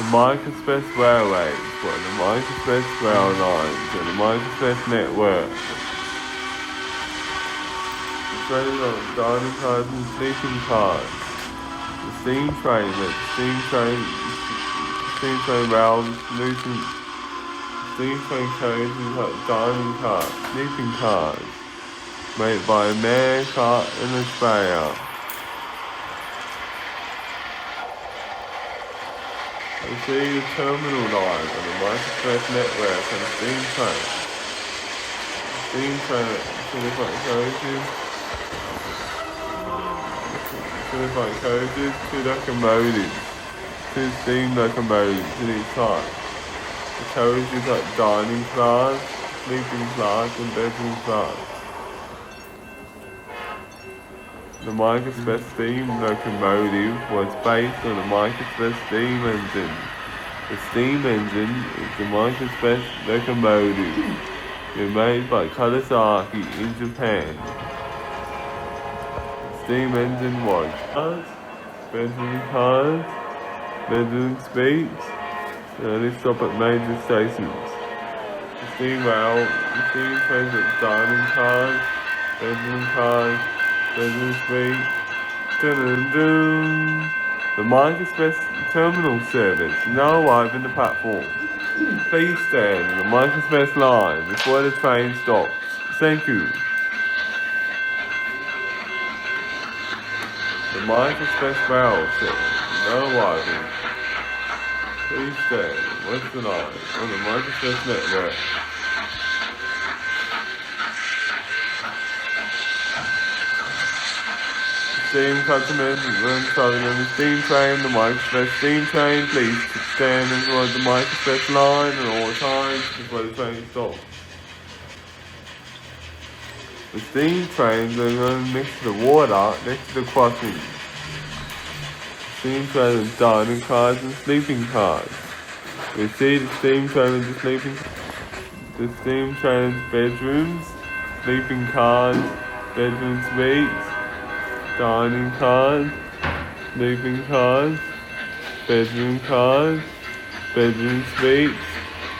The microexpress railways were the microexpress rail lines and the microexpress network. The trains on dining cars and sleeping cars. The steam train with steam train rails, steam train carriages like dining cars, sleeping cars, made by America and Australia. You see the terminal line on the microexpress network and the steam train. Steam train, carriages, 2 locomotives, 2 steam locomotives in each side. The carriages like dining class, sleeping class, and bedroom class. The microexpress steam locomotive was based on the microexpress steam engine. The steam engine is the microexpress locomotive. It's made by Kawasaki in Japan. The steam engine was cars, bedroom suites, and only stop at major stations. The steam trains at dining cars, bedroom suite. The microexpress terminal service now arrive in the platform. Please stand on the microexpress line before the train stops. Thank you. The microexpress rail service now arriving. Please stand on the line on the microexpress network. Steam customers and traveling on the steam train, the microexpress steam train, please stand toward the microexpress line at all times before the train stops. The steam trains are going next to the water, next to the crossing. Steam trains are dining cars and sleeping cars. We see the steam trains and the steam trains bedrooms, sleeping cars, bedroom suites, dining cars, sleeping cars, bedroom suites,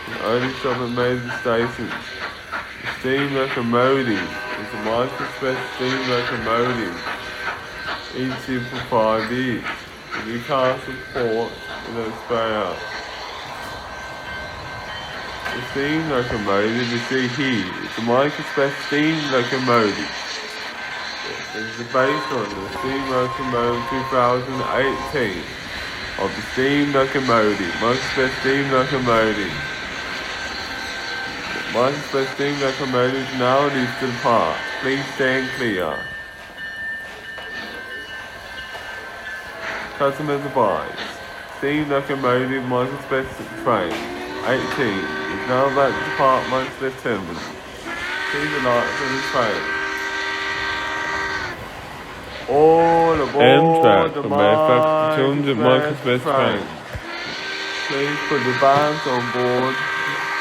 and only stop at major stations. The steam locomotive is a microexpress steam locomotive, each year for 5 years. The Newcastle Port in Australia. The steam locomotive you see here is a microexpress steam locomotive. It is based on the steam locomotive 2018 of the steam locomotive, microexpress steam locomotive. The microexpress steam locomotive now leaves to depart. Please stand clear. Customers advised. Steam locomotive microexpress train 18 is now about to depart microexpress terminal. Please alight for the train. All aboard the microexpress train. Please put your bags on board.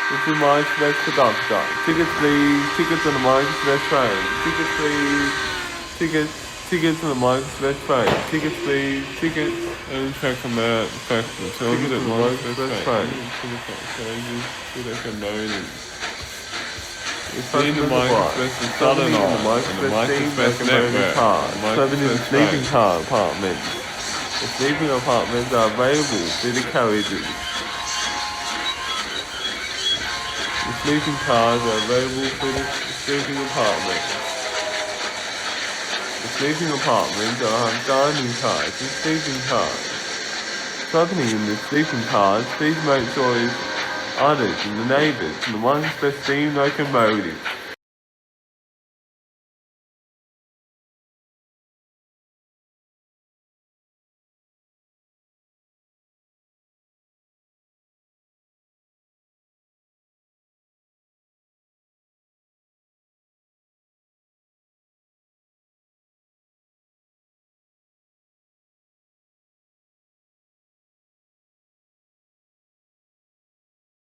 This is microexpress conductor. Tickets please. Tickets on the microexpress train. Tickets please. Tickets on the microexpress train. Tickets please. Tickets. And check them out. Tickets on the microexpress train. You see the microexpress and Southern on the microexpress network. Traveling in the sleeping car apartments. The sleeping apartments are available through the carriages. The sleeping cars are available through the sleeping apartments. The sleeping apartments are dining cars and sleeping cars. Traveling in the sleeping cars, please make sure others and the neighbours and the microexpress steam locomotive